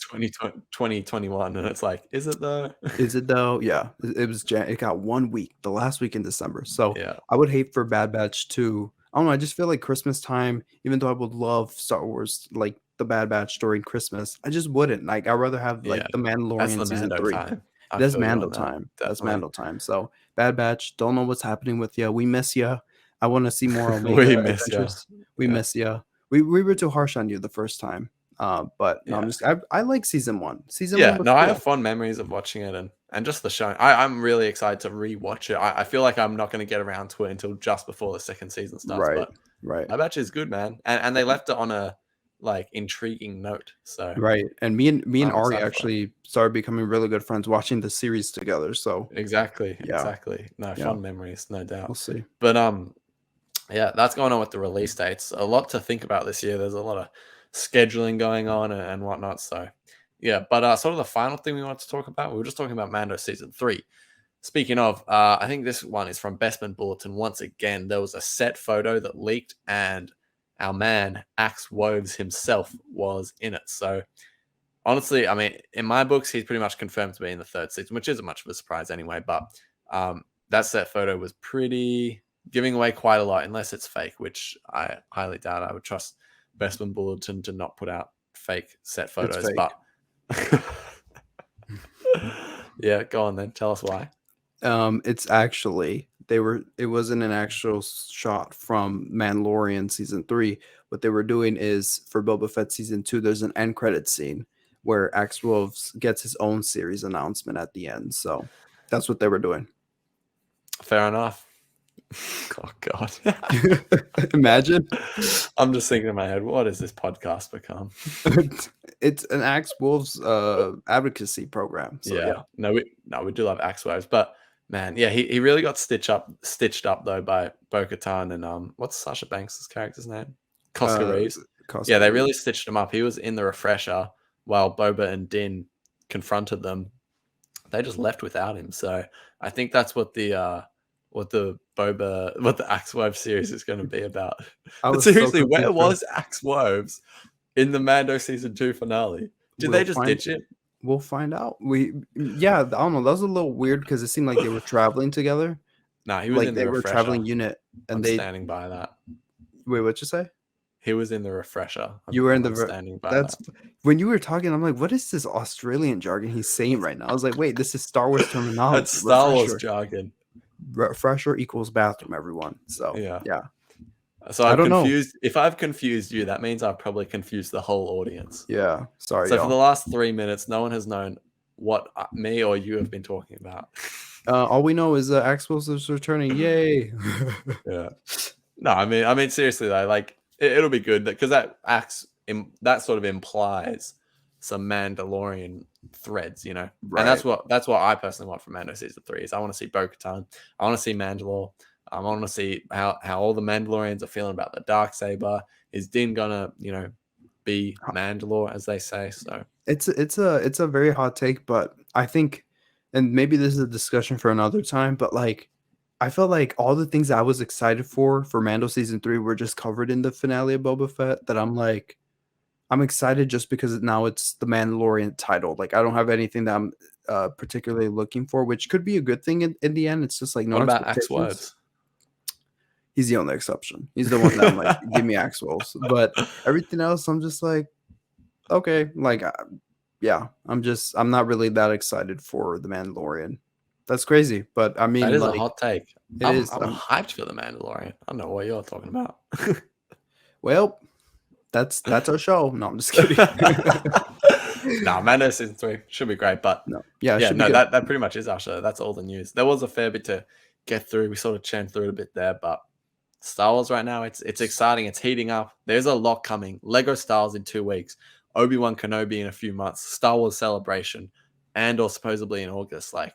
2021, and it's like, is it though? Is it though? Yeah, it was. It got 1 week, the last week in December. So Yeah, I would hate for Bad Batch to. I don't know. I just feel like Christmas time. Even though I would love Star Wars, like the Bad Batch during Christmas, I just wouldn't. Like I'd rather have yeah. like the That's Mandalorian the season Mando 3. time. I That's feel you Mando on that. time. That's Definitely. Mando time. So Bad Batch. Don't know what's happening with you. We miss you. I want to see more We Omega miss you. adventures. We Yeah, miss you. We were too harsh on you the first time. But no, yeah. I like season one. Season one Yeah, was no, I have cool. fond memories of watching it and just the show. I'm really excited to rewatch it. I feel like I'm not going to get around to it until just before the second season starts. Right. But Right. I bet you it's good, man. And they left it on a like intriguing note. So Right, and me and I'm Ari excited for it. actually started becoming really good friends watching the series together, so Exactly, yeah, exactly. No, yeah, fond memories, no doubt. we'll see. But yeah, that's going on with the release dates. A lot to think about this year. There's a lot of scheduling going on and whatnot. So yeah, but sort of the final thing we wanted to talk about, we were just talking about Mando season 3. Speaking of, I think this one is from Bestman Bulletin. Once again, there was a set photo that leaked, and our man Axe Woves himself was in it. So honestly, I mean, in my books, he's pretty much confirmed to be in the third season, which isn't much of a surprise anyway. But that set photo was pretty giving away quite a lot, unless it's fake, which I highly doubt. I would trust Bestman Bulletin to not put out fake set It's photos. fake. But yeah, go on then. Tell us why. It's actually it wasn't an actual shot from Mandalorian season 3. What they were doing is for Boba Fett season 2, there's an end credit scene where Axe Wolves gets his own series announcement at the end. So that's what they were doing. Fair enough. Oh God. Imagine. I'm just thinking in my head, what has this podcast become? It's an Axe Wolves advocacy program. So Yeah. yeah. No, we do love Axe Woves, but man, yeah, he really got stitched up though by Bo-Katan and what's Sasha Banks' character's name? Cosca Uh Reeves. Yeah, Costco they Reeves. really stitched him up. He was in the refresher while Boba and Din confronted them. They just left without him. So I think that's what the Axe Woves series is going to be about. I But was so seriously, where confused, bro. was Axe Woves in the Mando season 2 finale? Did they We'll just find ditch it? we'll find out. Yeah, I don't know. That was a little weird because it seemed like they were traveling together. Nah, he was Like in the they were a traveling refresher. unit and I'm they standing by that. wait, what you say? He was in the refresher. You were in I'm standing by that's that. when you were talking, I'm like, what is this Australian jargon he's saying right now? I was like, wait, this is Star Wars That's terminology. Star Wars Refresher. jargon. Refresher equals bathroom, everyone. So Yeah. yeah. So I I've don't know. confused. If I've confused you, that means I've probably confused the whole audience. Yeah. Sorry, So for the y'all. last 3 minutes, no one has known what me or you have been talking about. All we know is Axe Wolves is returning. Yay. Yeah. No, I mean, seriously though, like it'll be good because that sort of implies some Mandalorian threads, you know, and Right. that's what I personally want from Mando season 3 is I want to see Bo-Katan, I want to see Mandalore, I want to see how all the Mandalorians are feeling about the Darksaber. Is Din gonna be Mandalore as they say? So It's a very hot take, but I think, and maybe this is a discussion for another time, but like I felt like all the things I was excited for Mando season 3 were just covered in the finale of Boba Fett. That I'm like, I'm excited just because now it's the Mandalorian title. Like I don't have anything that I'm particularly looking for, which could be a good thing in the end. It's just like no what about Axe expectations. Woves? He's the only exception. He's the one that I'm like, give me Axe Wolves. But everything else, I'm just like, okay, like, yeah, I'm not really that excited for the Mandalorian. That's crazy, but I That mean, is a like, hot take. it is. I'm hyped for the Mandalorian. I don't know what you're talking about. Well, that's our show. No, I'm just kidding. Nah, Mando season 3 should be great, but No, yeah, it yeah, should be no, good. that pretty much is our show. That's all the news. There was a fair bit to get through. We sort of churned through it a bit there, but Star Wars right now, it's exciting. It's heating up. There's a lot coming. Lego Star Wars in 2 weeks. Obi-Wan Kenobi in a few months. Star Wars Celebration, or supposedly in August. Like,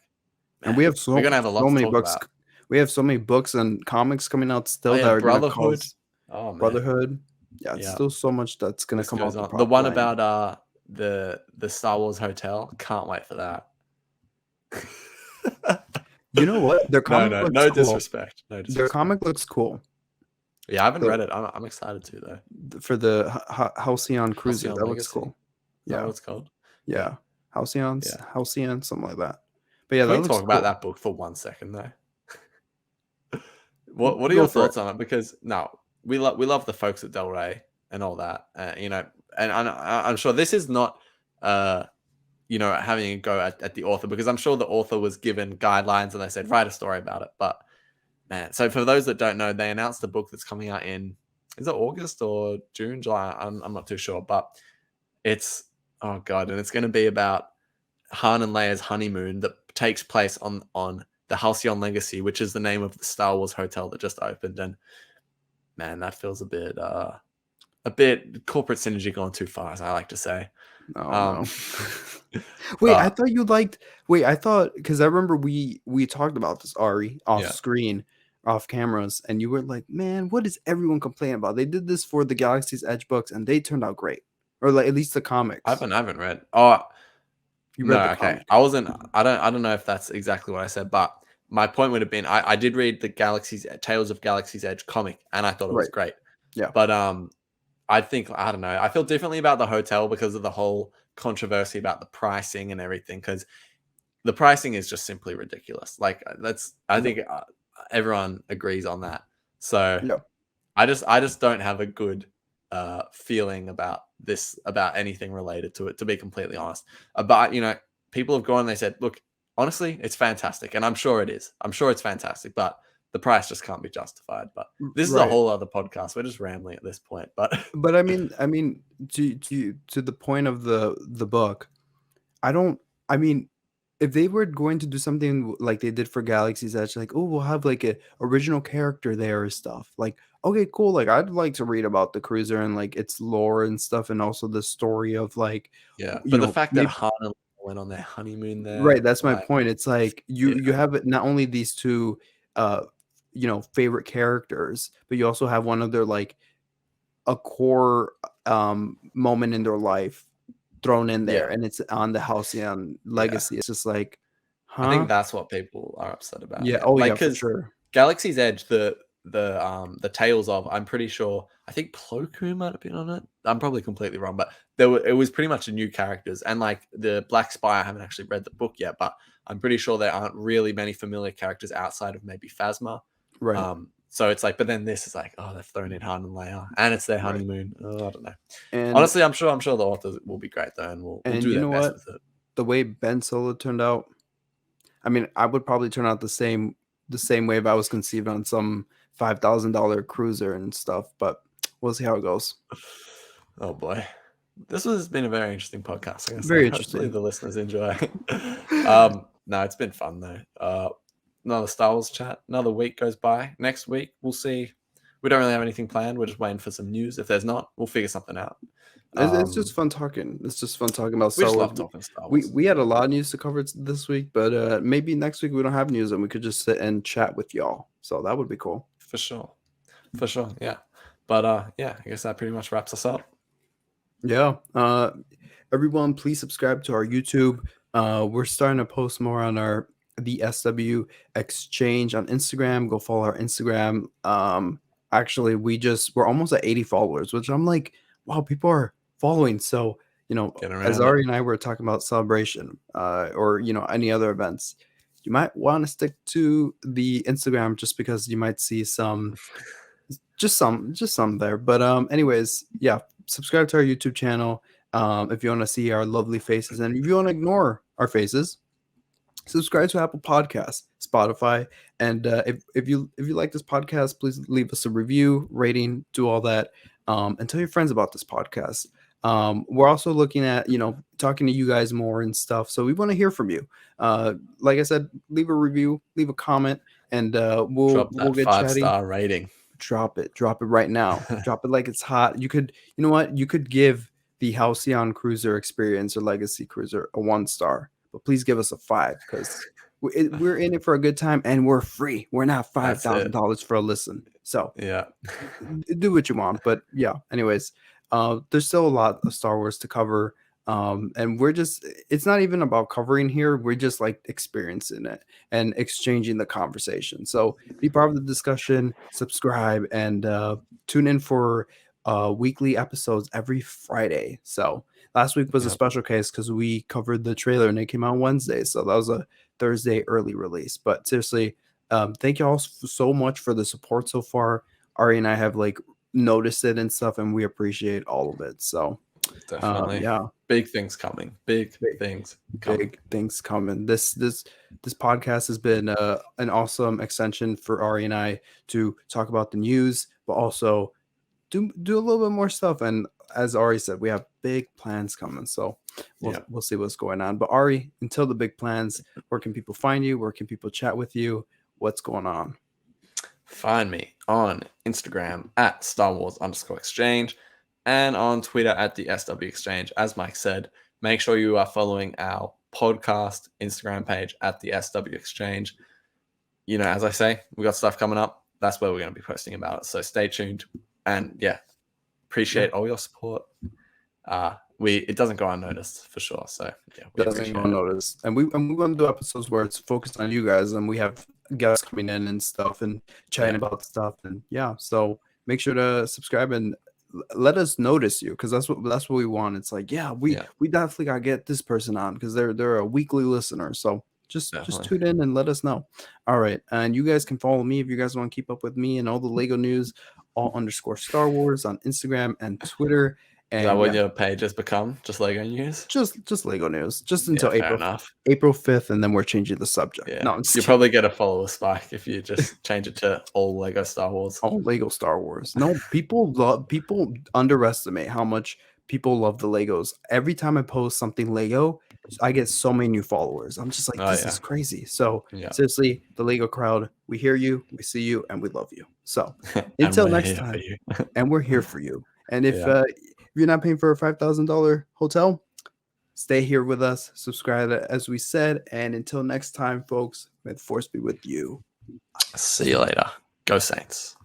And man, we're gonna have a lot so to many talk books. about. We have so many books and comics coming out Oh still that yeah, are gonna Brotherhood. cause Oh man, Brotherhood. Yeah, it's yeah. still so much that's gonna List come goes out the on. The one pipeline. about the Star Wars hotel. Can't wait for that. You know what? Their comic looks No cool. disrespect. No Their disrespect. comic looks cool. Yeah, I haven't So read it. I'm excited to though. for the Halcyon Cruiser, Halcyon that looks Legacy. cool. Is that Yeah, what it's called? Yeah. yeah, Halcyon, something like that. But yeah, Can that we looks talk about cool. that book for 1 second though? What are Go your for it. thoughts on it? Because no, we love the folks at Del Rey and all that. And I'm sure this is not having a go at the author, because I'm sure the author was given guidelines and they said write a story about it. But man, so for those that don't know, they announced a book that's coming out in, is it August or June, July? I'm not too sure, but it's, oh god, and it's going to be about Han and Leia's honeymoon that takes place on the Halcyon Legacy, which is the name of the Star Wars hotel that just opened. And man, that feels a bit corporate synergy gone too far, as I like to say. Oh Um, no. Wait, I but thought you liked. Wait, I thought because I remember we talked about this Ari off yeah, screen, off cameras, and you were like, "Man, what is everyone complaining about? They did this for the Galaxy's Edge books, and they turned out great, or like at least the comics. I haven't read. Oh You read no, the okay. comic, I wasn't. I don't know if that's exactly what I said, but my point would have been I did read the Galaxy's Tales of Galaxy's Edge comic, and I thought it was right? great. Yeah, But I don't know. I feel differently about the hotel because of the whole controversy about the pricing and everything. Because the pricing is just simply ridiculous. Like I yeah, think everyone agrees on that. So yeah. I just don't have a good feeling about this, about anything related to it, to be completely honest. But people have gone and they said, look, honestly, it's fantastic, and I'm sure it is. I'm sure it's fantastic, but the price just can't be justified. But this is a Right. whole other podcast. We're just rambling at this point. But But I mean, to the point of the book, I don't. I mean, if they were going to do something like they did for Galaxy's Edge, like, oh, we'll have like a original character there or stuff. Like, okay, cool. Like, I'd like to read about the cruiser and like its lore and stuff, and also the story of like, yeah, but the fact that maybe Han and Leia went on their honeymoon right. there, That's my like, point. It's like you yeah, have it not only these two, uh, favorite characters, but you also have one of their like a core moment in their life thrown in there, yeah, and it's on the Halcyon yeah. legacy. It's just like, I huh? think that's what people are upset about. Yeah. Yeah, Oh like yeah, for because sure. Galaxy's Edge, the tales of, I'm pretty sure, I think Plo Koon might have been on it. I'm probably completely wrong, but it was pretty much new characters, and like the Black Spire, I haven't actually read the book yet, but I'm pretty sure there aren't really many familiar characters outside of maybe Phasma. Right. So it's like, but then this is like, oh, they've thrown in Han and Leia, and it's their Right. honeymoon. Oh, I don't know. And Honestly, I'm sure the authors will be great though, and will and do you their know best what? with it. The way Ben Solo turned out, I mean, I would probably turn out the same way if I was conceived on some $5,000 cruiser and stuff. But we'll see how it goes. Oh boy. This has been a very interesting podcast, I gotta say. Very Hopefully interesting. the listeners enjoy. No, it's been fun though. Another Star Wars chat. Another week goes by. Next week we'll see. We don't really have anything planned. We're just waiting for some news. If there's not, we'll figure something out. It's just fun talking. It's just fun talking about We Star just Wars. love talking Star We Wars. we had a lot of news to cover this week, but maybe next week we don't have news and we could just sit and chat with y'all. So that would be cool. For sure. For sure. Yeah. But yeah, I guess that pretty much wraps us up. Yeah. Everyone, please subscribe to our YouTube. We're starting to post more on our the SW Exchange on Instagram. Go follow our Instagram. Actually, we're almost at 80 followers, which I'm like, wow, people are following. So, Getting as around it. Ari and I were talking about celebration, or any other events, you might want to stick to the Instagram just because you might see just some there. But anyways, yeah, subscribe to our YouTube channel if you want to see our lovely faces, and if you want to ignore our faces, subscribe to Apple Podcasts, Spotify, and if you like this podcast, please leave us a review, rating, do all that, and tell your friends about this podcast. We're also looking at talking to you guys more and stuff, so we want to hear from you. Like I said, leave a review, leave a comment, and we'll Drop we'll that get chatty. 5-star rating. Drop it right now. Drop it like it's hot. You know what? You could give the Halcyon Cruiser Experience or Legacy Cruiser a 1 star, but please give us a 5 because we're in it for a good time and we're free. We're not five That's thousand it. dollars for a listen. So Yeah. do what you want. But yeah, anyways, there's still a lot of Star Wars to cover. And it's not even about covering here. We're just like experiencing it and exchanging the conversation. So be part of the discussion, subscribe, and tune in for weekly episodes every Friday. So last week was a special case because we covered the trailer and it came out Wednesday. So that was a Thursday early release. But seriously, thank you all so much for the support so far. Ari and I have like noticed it and stuff, and we appreciate all of it. So definitely, yeah, big things coming. Big things coming. This podcast has been an awesome extension for Ari and I to talk about the news, but also do a little bit more stuff. And as Ari said, we have big plans coming, so we'll see what's going on. But Ari, until the big plans, where can people find you? Where can people chat with you? What's going on? Find me on Instagram at Star Wars_exchange and on Twitter at the SW Exchange. As Mike said, make sure you are following our podcast Instagram page at the SW Exchange. You know, as I say, we got stuff coming up. That's where we're going to be posting about it. So stay tuned. And yeah, appreciate all your support. It doesn't go unnoticed for sure. So yeah, we doesn't go unnoticed. And we want to do episodes where it's focused on you guys, and we have guests coming in and stuff and chatting about stuff. And yeah, so make sure to subscribe and let us notice you, because that's what we want. It's like, we definitely gotta get this person on because they're a weekly listener. So just tune in and let us know. All right, and you guys can follow me if you guys want to keep up with me and all the Lego news, all_Star Wars on Instagram and Twitter. And is that what your page has become? Just Lego news? Just Lego news. Just until April 5th, and then we're changing the subject. Yeah. No, you'll probably get a follower spike if you just change it to all Lego Star Wars. All Lego Star Wars. No, people underestimate how much people love the Legos. Every time I post something Lego, I get so many new followers. I'm just like, this is crazy. So seriously, the Lego crowd, we hear you, we see you, and we love you. So until next time, and we're here for you. And if you're not paying for a $5,000 hotel, stay here with us, subscribe as we said, and until next time, folks, may the force be with you. See you later. Go Saints.